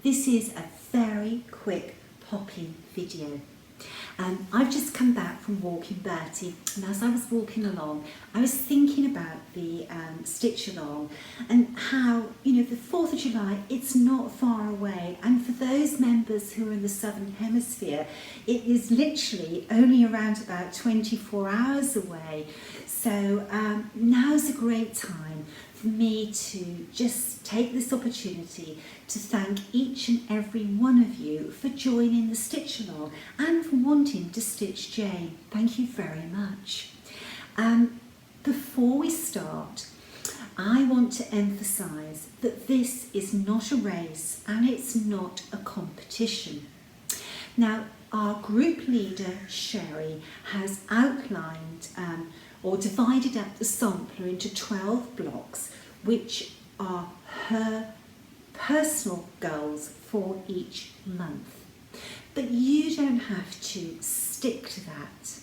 This is a very quick pop-in video. I've just come back from walking Bertie, and as I was walking along I was thinking about the stitch along and how, you know, the 4th of July, it's not far away, and for those members who are in the Southern Hemisphere it is literally only around about 24 hours away. So now's a great time for me to just take this opportunity to thank each and every one of you for joining the stitch along and for wanting to stitch Jane. Thank you very much. Before we start, I want to emphasise that this is not a race and it's not a competition. Now, our group leader Sherry has outlined or divided up the sampler into 12 blocks, which are her personal goals for each month. But you don't have to stick to that.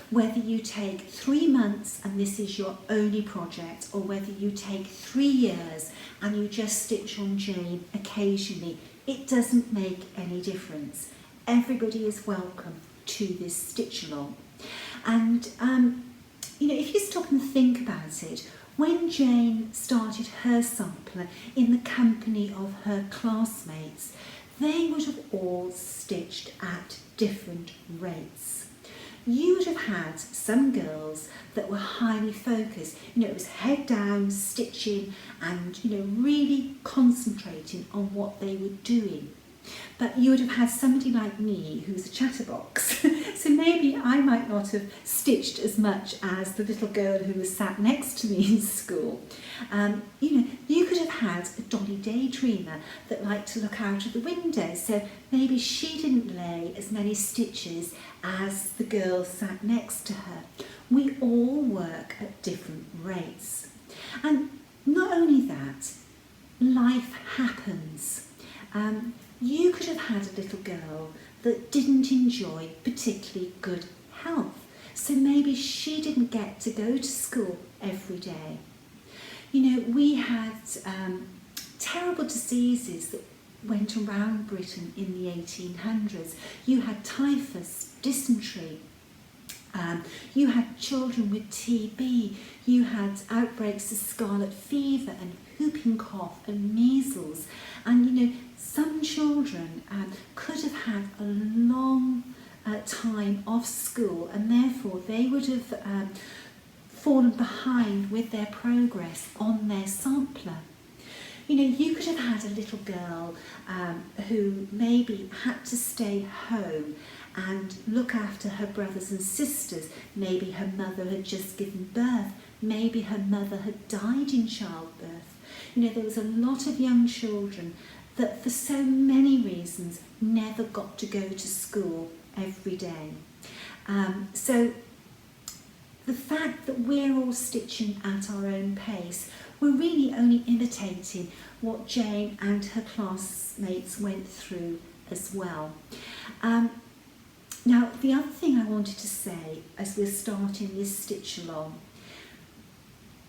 Whether you take 3 months and this is your only project, or whether you take 3 years and you just stitch on Jane occasionally, it doesn't make any difference. Everybody is welcome to this stitch along. And you know, if you stop and think about it, when Jane started her sampler in the company of her classmates, they would have all stitched at different rates. You would have had some girls that were highly focused, you know, it was head down stitching and, you know, really concentrating on what they were doing. But you would have had somebody like me who's a chatterbox, so maybe I might not have stitched as much as the little girl who was sat next to me in school. You know, you could have had a dolly daydreamer that liked to look out of the window, so maybe she didn't lay as many stitches as the girl sat next to her. We all work at different rates. And not only that, life happens. You could have had a little girl that didn't enjoy particularly good health, so maybe she didn't get to go to school every day. You know, we had terrible diseases that went around Britain in the 1800s. You had typhus, dysentery, you had children with TB, you had outbreaks of scarlet fever and whooping cough and measles, and you know, some children could have had a long time off school, and therefore they would have fallen behind with their progress on their sampler. You know, you could have had a little girl who maybe had to stay home and look after her brothers and sisters. Maybe her mother had just given birth, maybe her mother had died in childbirth. You know, there was a lot of young children that for so many reasons never got to go to school every day. So the fact that we're all stitching at our own pace, we're really only imitating what Jane and her classmates went through as well. Now, the other thing I wanted to say as we're starting this stitch along,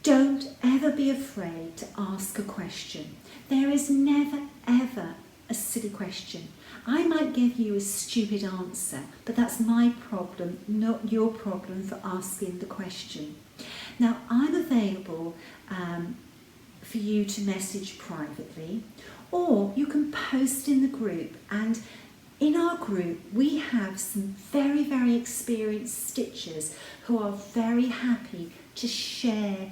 don't ever be afraid to ask a question. There is never ever a silly question. I might give you a stupid answer, but that's my problem, not your problem for asking the question. Now, I'm available for you to message privately, or you can post in the group, and in our group we have some very, very experienced stitchers who are very happy to share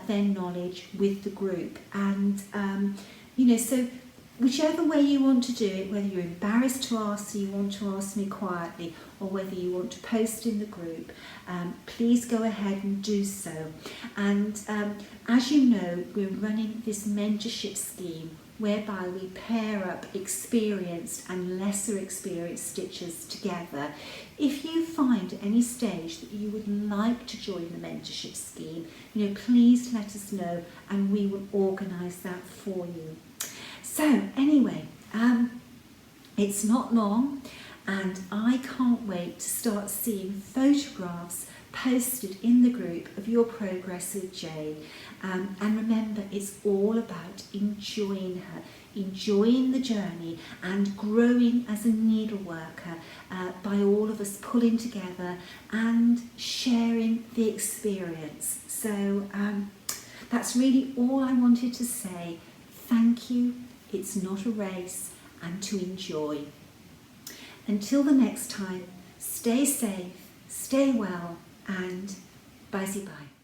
their knowledge with the group. And you know, so whichever way you want to do it, whether you're embarrassed to ask, so you want to ask me quietly, or whether you want to post in the group, please go ahead and do so. And as you know, we're running this mentorship scheme whereby we pair up experienced and lesser experienced stitchers together. If you find at any stage that you would like to join the mentorship scheme, you know, please let us know and we will organise that for you. So anyway, it's not long and I can't wait to start seeing photographs posted in the group of your progress with Jane. And remember, it's all about enjoying her. enjoying the journey and growing as a needleworker by all of us pulling together and sharing the experience. So that's really all I wanted to say. Thank you. It's not a race, and to enjoy. Until the next time, stay safe, stay well, and bye-bye.